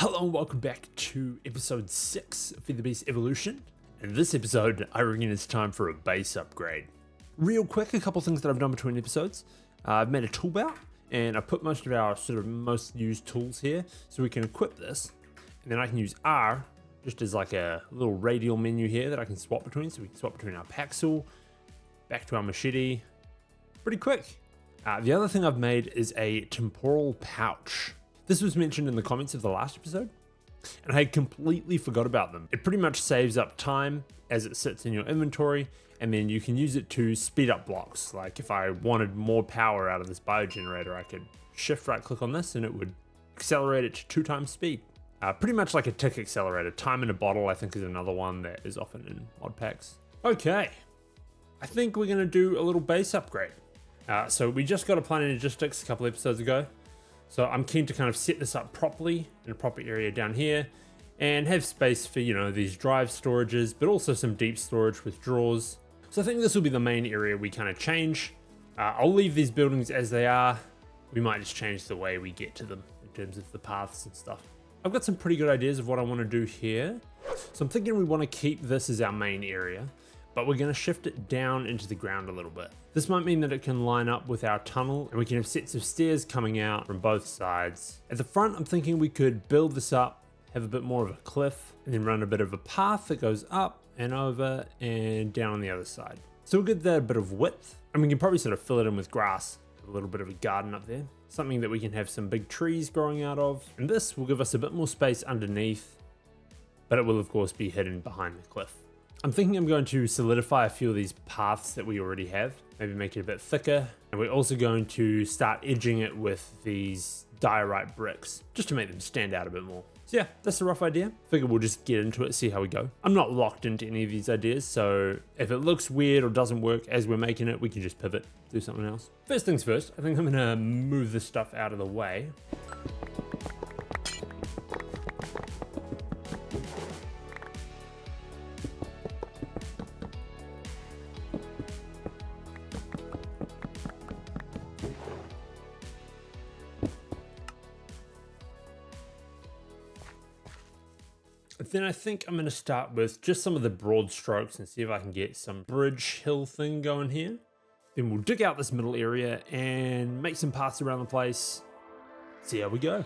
Hello and welcome back to episode 6 of FTB Evolution. In this episode, I reckon it's time for a base upgrade. Real quick, a couple things that I've done between episodes. I've made a toolbar and I put most of our most used tools here so we can equip this. And then I can use R just as like a little radial menu here that I can swap between. So we can swap between our paxel, back to our machete, pretty quick. The other thing I've made is a temporal pouch. This was mentioned in the comments of the last episode, and I had completely forgot about them. It pretty much saves up time as it sits in your inventory, and then you can use it to speed up blocks. Like if I wanted more power out of this biogenerator, I could shift right click on this and it would accelerate it to 2 times speed. Pretty much like a tick accelerator. Time in a bottle, I think, is another one that is often in mod packs. Okay, I think we're gonna do a little base upgrade. So we just got Applied Energistics a couple episodes ago. So I'm keen to kind of set this up properly in a proper area down here and have space for, these drive storages, but also some deep storage with drawers. So I think this will be the main area we kind of change. I'll leave these buildings as they are. We might just change the way we get to them in terms of the paths and stuff. I've got some pretty good ideas of what I want to do here. So I'm thinking we want to keep this as our main area, but we're going to shift it down into the ground a little bit. This might mean that it can line up with our tunnel and we can have sets of stairs coming out from both sides. At the front, I'm thinking we could build this up, have a bit more of a cliff, and then run a bit of a path that goes up and over and down on the other side. So we'll get that a bit of width, and we can probably sort of fill it in with grass. A little bit of a garden up there. Something that we can have some big trees growing out of. And this will give us a bit more space underneath, but it will of course be hidden behind the cliff. I'm thinking I'm going to solidify a few of these paths that we already have, maybe make it a bit thicker, and we're also going to start edging it with these diorite bricks, just to make them stand out a bit more. So yeah, that's a rough idea. Figure we'll just get into it, see how we go. I'm not locked into any of these ideas, so if it looks weird or doesn't work as we're making it, we can just pivot, do something else. First things first, I think I'm gonna move this stuff out of the way. Then I think I'm going to start with just some of the broad strokes and see if I can get some bridge hill thing going here. Then we'll dig out this middle area and make some paths around the place. See how we go.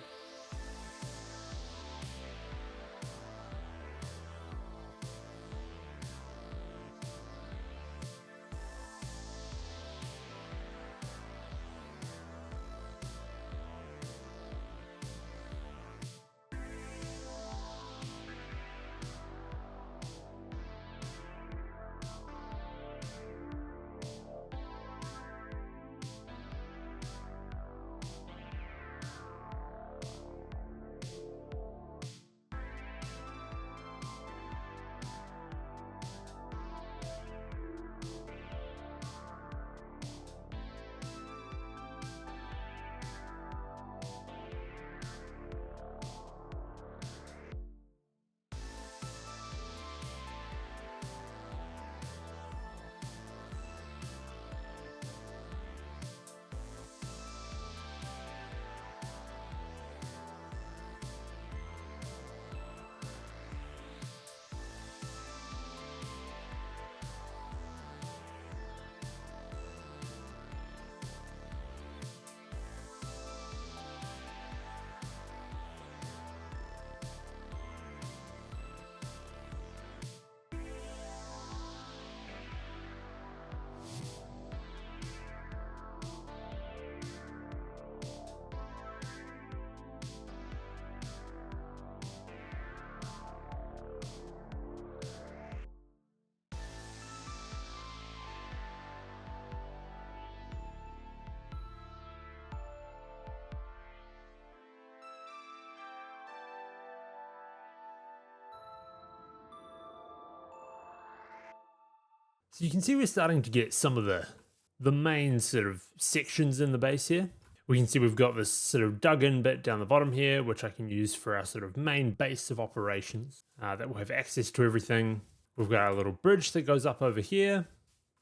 So you can see we're starting to get some of the main sort of sections in the base here. We can see we've got this sort of dug in bit down the bottom here, which I can use for our sort of main base of operations that will have access to everything. We've got our little bridge that goes up over here,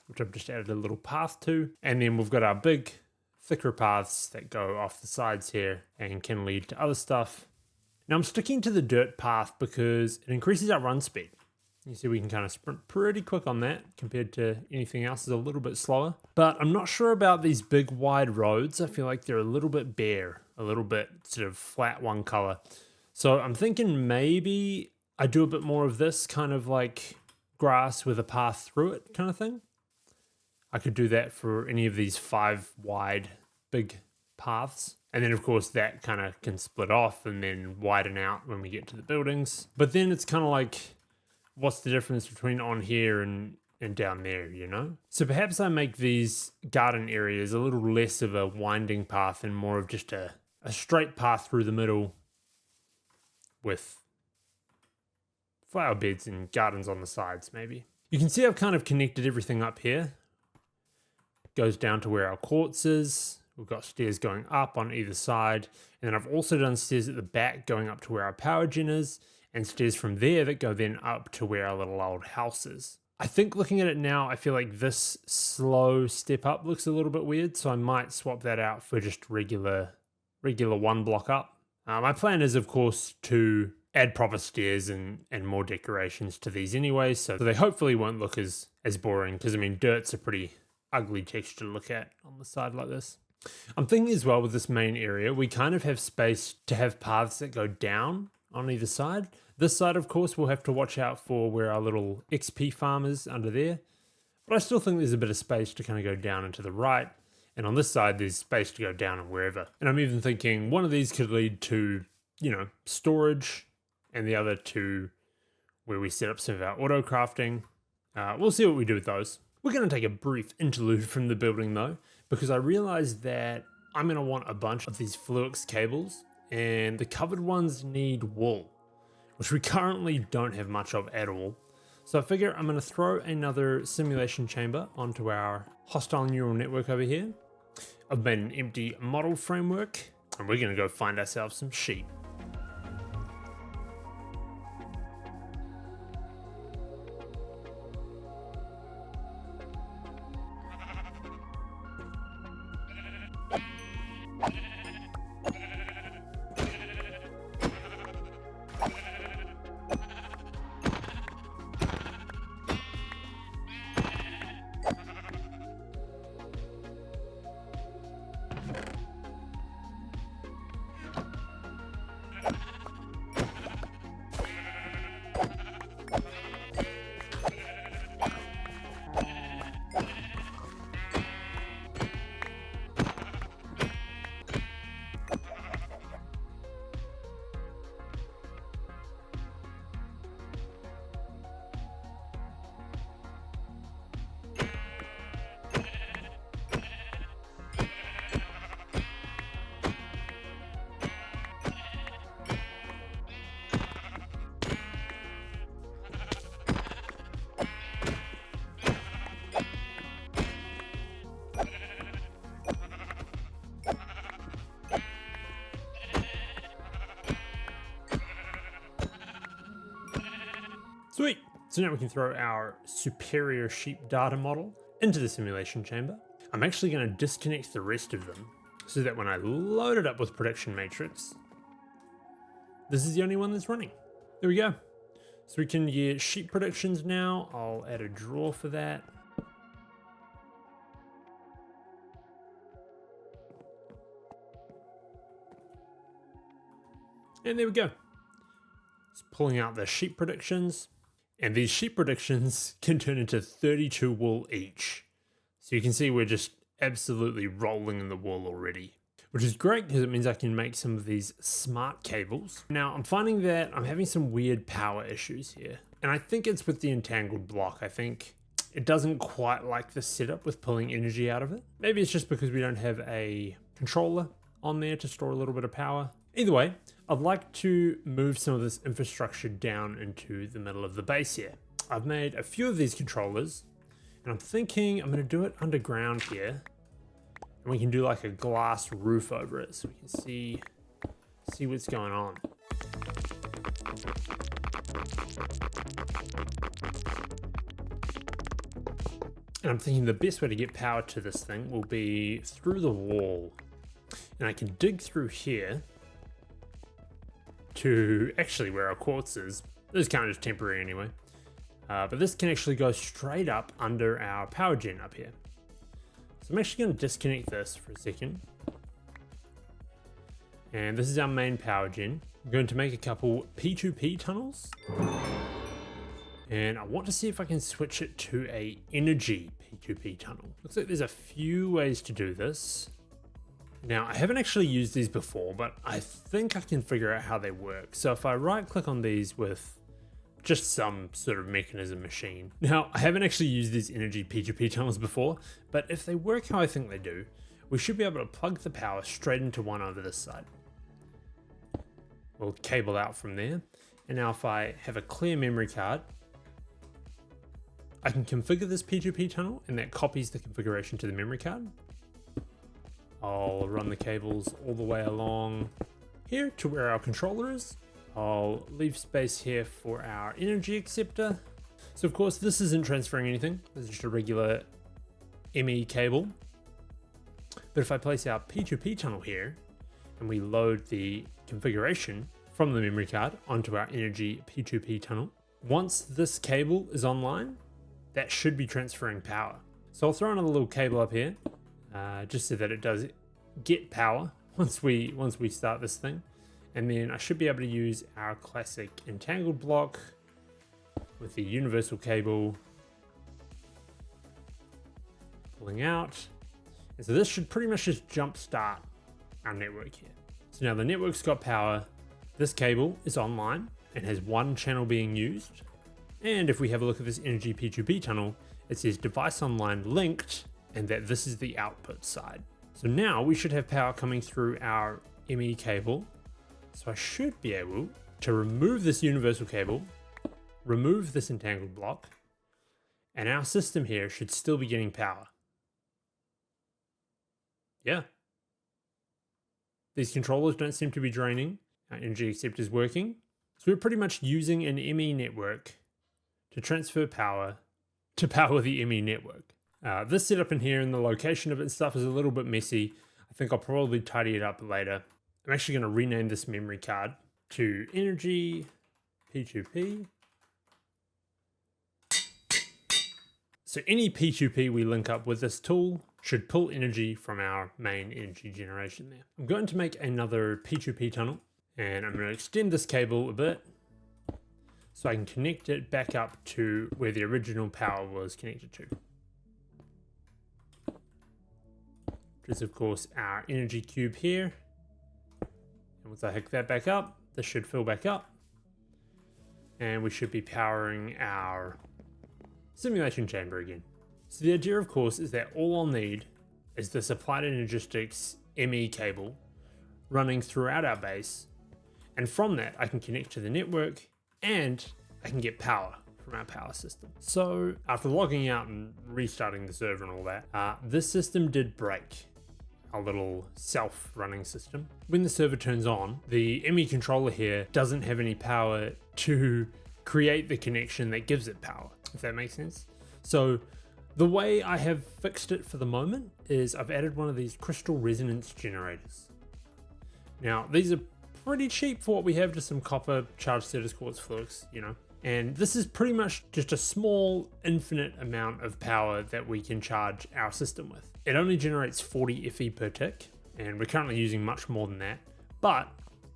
which I've just added a little path to. And then we've got our big, thicker paths that go off the sides here and can lead to other stuff. Now I'm sticking to the dirt path because it increases our run speed. You see we can kind of sprint pretty quick on that compared to anything else is a little bit slower. But I'm not sure about these big wide roads. I feel like they're a little bit bare, a little bit sort of flat one color. So I'm thinking maybe I do a bit more of this kind of like grass with a path through it kind of thing. I could do that for any of these 5 wide big paths. And then of course that kind of can split off and then widen out when we get to the buildings. But then it's kind of like, what's the difference between on here and down there, you know? So perhaps I make these garden areas a little less of a winding path and more of just a straight path through the middle with flower beds and gardens on the sides maybe. You can see I've kind of connected everything up here. It goes down to where our quartz is. We've got stairs going up on either side. And then I've also done stairs at the back going up to where our power gen is, and stairs from there that go then up to where our little old house is. I think looking at it now, I feel like this slow step up looks a little bit weird, so I might swap that out for just regular 1 block up. My plan is, of course, to add proper stairs and more decorations to these anyway, so they hopefully won't look as boring, because I mean, dirt's a pretty ugly texture to look at on the side like this. I'm thinking as well with this main area, we kind of have space to have paths that go down on either side. This side, of course, we'll have to watch out for where our little XP farm is under there. But I still think there's a bit of space to kind of go down and to the right. And on this side, there's space to go down and wherever. And I'm even thinking one of these could lead to, you know, storage, and the other to where we set up some of our auto crafting. We'll see what we do with those. We're going to take a brief interlude from the building though, because I realized that I'm going to want a bunch of these Fluix cables, and the covered ones need wool, which we currently don't have much of at all. So I figure I'm going to throw another simulation chamber onto our hostile neural network over here. I've made an empty model framework, and we're going to go find ourselves some sheep. Sweet. So now we can throw our superior sheep data model into the simulation chamber. I'm actually going to disconnect the rest of them so that when I load it up with prediction matrix, this is the only one that's running. There we go. So we can get sheep predictions now. I'll add a drawer for that. And there we go. It's pulling out the sheep predictions. And these sheep predictions can turn into 32 wool each. So you can see we're just absolutely rolling in the wool already, which is great because it means I can make some of these smart cables. Now I'm finding that I'm having some weird power issues here. And I think it's with the entangled block. I think it doesn't quite like the setup with pulling energy out of it. Maybe it's just because we don't have a controller on there to store a little bit of power. Either way, I'd like to move some of this infrastructure down into the middle of the base here. I've made a few of these controllers, and I'm thinking I'm going to do it underground here, and we can do like a glass roof over it so we can see what's going on. And I'm thinking the best way to get power to this thing will be through the wall. And I can dig through here to actually where our quartz is. This is kind of just temporary anyway. But this can actually go straight up under our power gen up here. So I'm actually going to disconnect this for a second. And this is our main power gen. I'm going to make a couple P2P tunnels. And I want to see if I can switch it to a energy P2P tunnel. Looks like there's a few ways to do this. Now, I haven't actually used these before, but I think I can figure out how they work. So if I right click on these with just some sort of mechanism machine. Now, I haven't actually used these energy P2P tunnels before, but if they work how I think they do, we should be able to plug the power straight into one over this side. We'll cable out from there. And now if I have a clear memory card, I can configure this P2P tunnel, and that copies the configuration to the memory card. I'll run the cables all the way along here to where our controller is. I'll leave space here for our energy acceptor. So of course this isn't transferring anything. This is just a regular ME cable. But if I place our P2P tunnel here and we load the configuration from the memory card onto our energy P2P tunnel, once this cable is online, that should be transferring power. So I'll throw another little cable up here, just so that it does get power once we start this thing. And then I should be able to use our classic entangled block with the universal cable pulling out. And so this should pretty much just jumpstart our network here. So now the network's got power, this cable is online and has one channel being used. And if we have a look at this energy P2P tunnel, it says device online linked, and that this is the output side. So now we should have power coming through our ME cable. So I should be able to remove this universal cable, remove this entangled block, and our system here should still be getting power. Yeah. These controllers don't seem to be draining. Our energy acceptor is working. So we're pretty much using an ME network to transfer power to power the ME network. This setup in here and the location of it and stuff is a little bit messy. I think I'll probably tidy it up later. I'm actually going to rename this memory card to energy P2P. So any P2P we link up with this tool should pull energy from our main energy generation there. I'm going to make another P2P tunnel, and I'm going to extend this cable a bit so I can connect it back up to where the original power was connected to. Which is of course our energy cube here. And once I hook that back up, this should fill back up. And we should be powering our simulation chamber again. So the idea of course is that all I'll need is this Applied Energistics ME cable running throughout our base. And from that I can connect to the network and I can get power from our power system. So after logging out and restarting the server and all that, this system did break, our little self-running system. When the server turns on, the ME controller here doesn't have any power to create the connection that gives it power, if that makes sense. So the way I have fixed it for the moment is I've added one of these crystal resonance generators. Now these are pretty cheap for what we have, just some copper charged status quartz flux, you know. And this is pretty much just a small infinite amount of power that we can charge our system with. It only generates 40 FE per tick, and we're currently using much more than that. But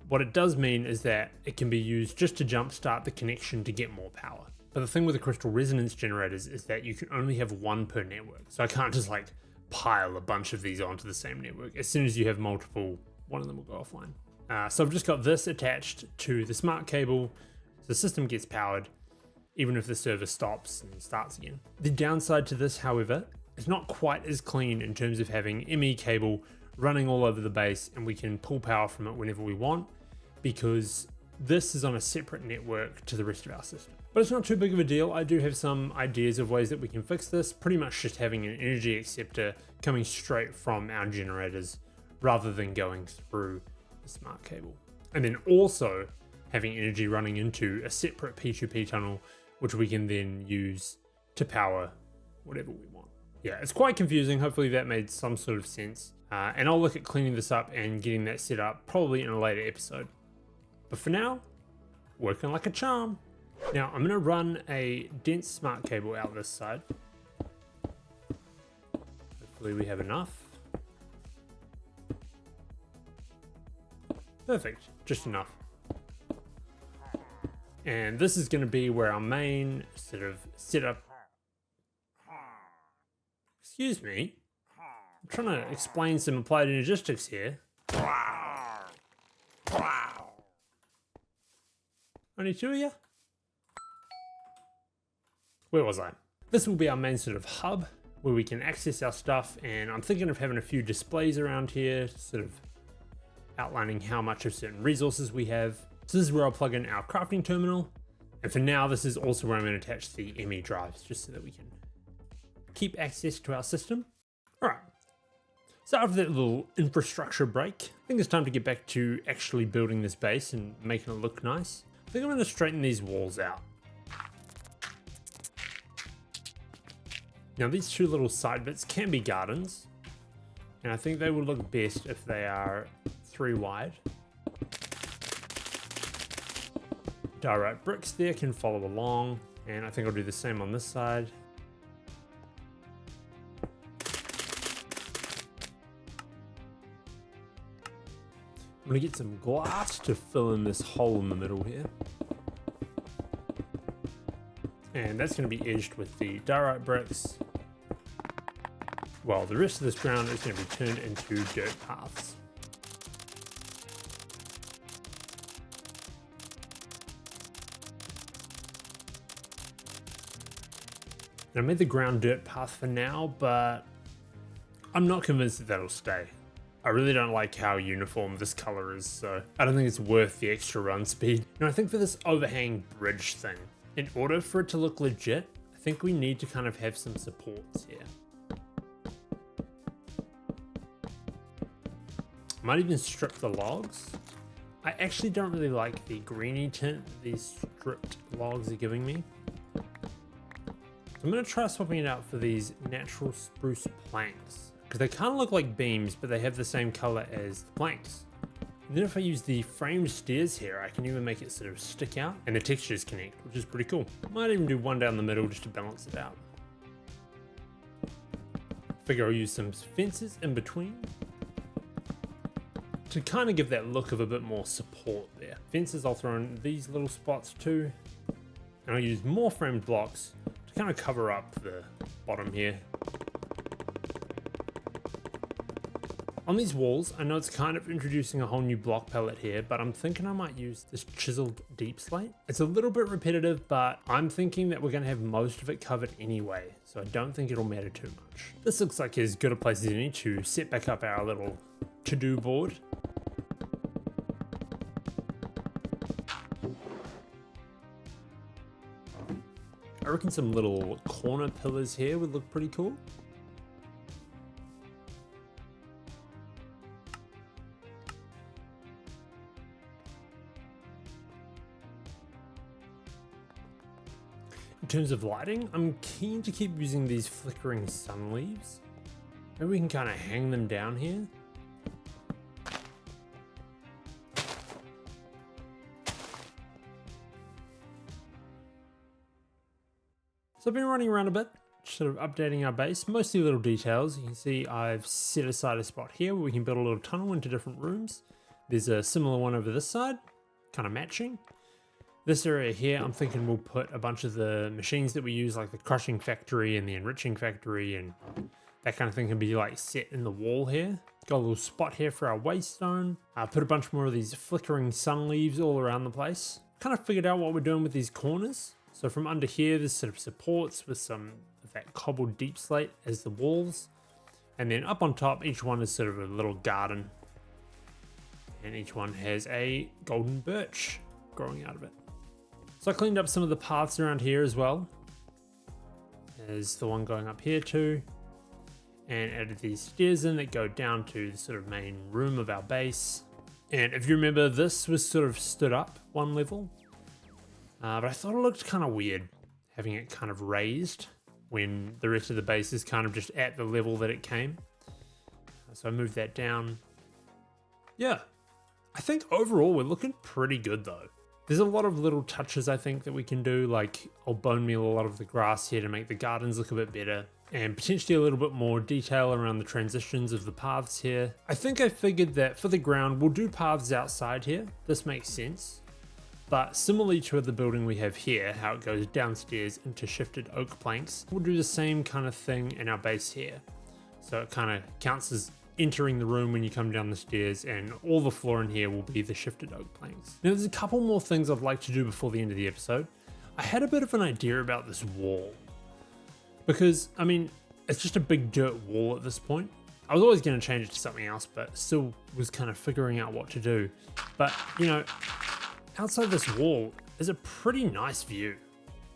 what it does mean is that it can be used just to jumpstart the connection to get more power. But the thing with the crystal resonance generators is that you can only have one per network. So I can't just like pile a bunch of these onto the same network. As soon as you have multiple, one of them will go offline. So I've just got this attached to the smart cable, so the system gets powered even if the server stops and starts again. The downside to this, however, is not quite as clean in terms of having ME cable running all over the base and we can pull power from it whenever we want, because this is on a separate network to the rest of our system. But it's not too big of a deal. I do have some ideas of ways that we can fix this, pretty much just having an energy acceptor coming straight from our generators rather than going through the smart cable. And then also having energy running into a separate P2P tunnel, which we can then use to power whatever we want. Yeah, it's quite confusing. Hopefully that made some sort of sense. And I'll look at cleaning this up and getting that set up probably in a later episode. But for now, working like a charm. Now I'm gonna run a dense smart cable out this side. Hopefully we have enough. Perfect, just enough. And this is gonna be where our main sort of setup. Excuse me. I'm trying to explain some applied energistics here. Only two of you? Where was I? This will be our main sort of hub where we can access our stuff, and I'm thinking of having a few displays around here, sort of outlining how much of certain resources we have. So this is where I'll plug in our crafting terminal, and for now this is also where I'm going to attach the ME drives, just so that we can keep access to our system. Alright, so after that little infrastructure break, I think it's time to get back to actually building this base and making it look nice. I think I'm going to straighten these walls out. Now these two little side bits can be gardens, and I think they will look best if they are 3 wide. Diorite bricks there can follow along, and I think I'll do the same on this side. I'm gonna get some glass to fill in this hole in the middle here. And that's gonna be edged with the diorite bricks, while the rest of this ground is gonna be turned into dirt paths. And I made the ground dirt path for now, but I'm not convinced that that'll stay. I really don't like how uniform this color is, so I don't think it's worth the extra run speed. And I think for this overhang bridge thing, in order for it to look legit, I think we need to kind of have some supports here. Might even strip the logs. I actually don't really like the greeny tint these stripped logs are giving me. I'm gonna try swapping it out for these natural spruce planks, because they kind of look like beams, but they have the same color as the planks. And then if I use the framed stairs here, I can even make it sort of stick out and the textures connect, which is pretty cool. Might even do one down the middle just to balance it out. Figure I'll use some fences in between to kind of give that look of a bit more support there. Fences I'll throw in these little spots too, and I'll use more framed blocks to kind of cover up the bottom here. On these walls, I know it's kind of introducing a whole new block palette here, but I'm thinking I might use this chiseled deep slate. It's a little bit repetitive, but I'm thinking that we're going to have most of it covered anyway, so I don't think it'll matter too much. This looks like as good a place as any to set back up our little to-do board. I reckon some little corner pillars here would look pretty cool. In terms of lighting, I'm keen to keep using these flickering sun leaves. Maybe we can kind of hang them down here. So I've been running around a bit, sort of updating our base, mostly little details. You can see I've set aside a spot here where we can build a little tunnel into different rooms. There's a similar one over this side, kind of matching. This area here, I'm thinking we'll put a bunch of the machines that we use, like the crushing factory and the enriching factory, and that kind of thing can be like set in the wall here. Got a little spot here for our waystone. Put a bunch more of these flickering sun leaves all around the place. Kind of figured out what we're doing with these corners. So from under here, there's sort of supports with some of that cobbled deep slate as the walls. And then up on top, each one is sort of a little garden. And each one has a golden birch growing out of it. So I cleaned up some of the paths around here as well. There's the one going up here too. And added these stairs in that go down to the sort of main room of our base. And if you remember, this was sort of stood up one level. But I thought it looked kind of weird having it kind of raised when the rest of the base is kind of just at the level that it came. So I moved that down. Yeah, I think overall we're looking pretty good though. There's a lot of little touches I think that we can do, like I'll bone meal a lot of the grass here to make the gardens look a bit better, and potentially a little bit more detail around the transitions of the paths here. I think I figured that for the ground we'll do paths outside here. This makes sense. But similarly to the building we have here, how it goes downstairs into shifted oak planks, we'll do the same kind of thing in our base here. So it kind of counts as entering the room when you come down the stairs, and all the floor in here will be the shifted oak planks. Now there's a couple more things I'd like to do before the end of the episode. I had a bit of an idea about this wall, because I mean it's just a big dirt wall at this point. I was always going to change it to something else, but still was kind of figuring out what to do. But you know, outside this wall is a pretty nice view,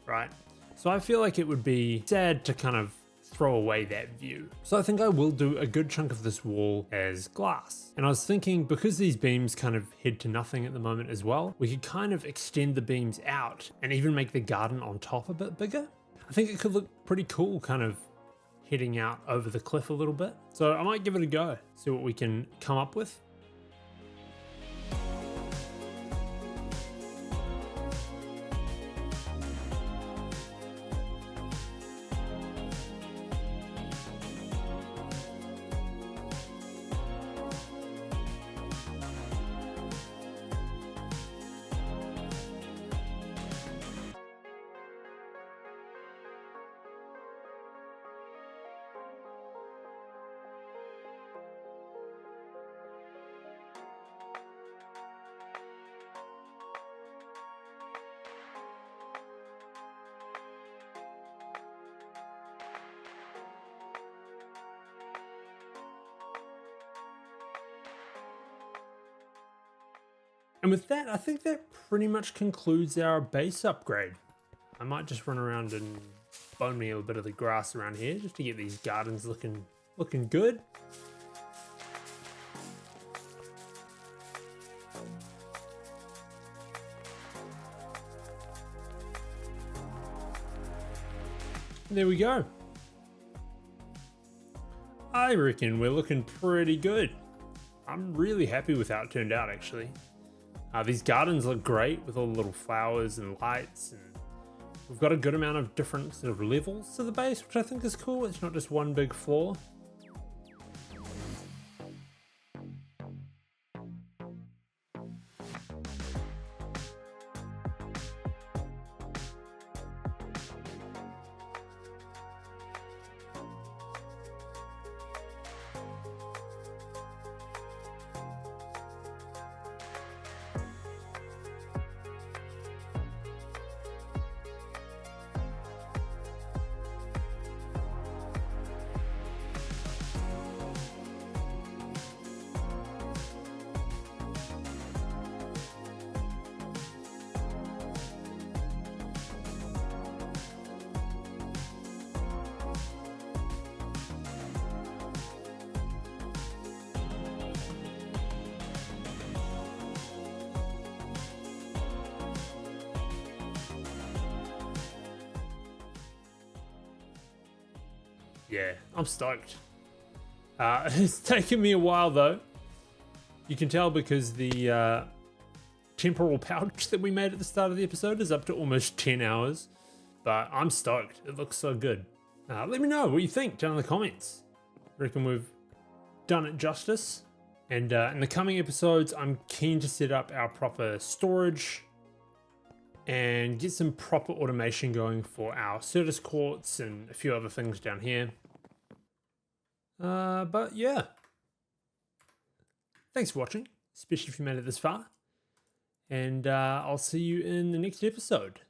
right? So I feel like it would be sad to kind of throw away that view. So I think I will do a good chunk of this wall as glass. And I was thinking, because these beams kind of head to nothing at the moment as well, we could kind of extend the beams out and even make the garden on top a bit bigger. I think it could look pretty cool, kind of heading out over the cliff a little bit. So I might give it a go, see what we can come up with. And with that, I think that pretty much concludes our base upgrade. I might just run around and bone meal a bit of the grass around here just to get these gardens looking good. There we go. I reckon we're looking pretty good. I'm really happy with how it turned out actually. These gardens look great with all the little flowers and lights, and we've got a good amount of different sort of levels to the base, which I think is cool. It's not just one big floor. Yeah, I'm stoked. It's taken me a while though. You can tell because the temporal pouch that we made at the start of the episode is up to almost 10 hours. But I'm stoked. It looks so good. Let me know what you think down in the comments. Reckon we've done it justice. And in the coming episodes, I'm keen to set up our proper storage and get some proper automation going for our Certus quartz and a few other things down here. But yeah, thanks for watching, especially if you made it this far, and I'll see you in the next episode.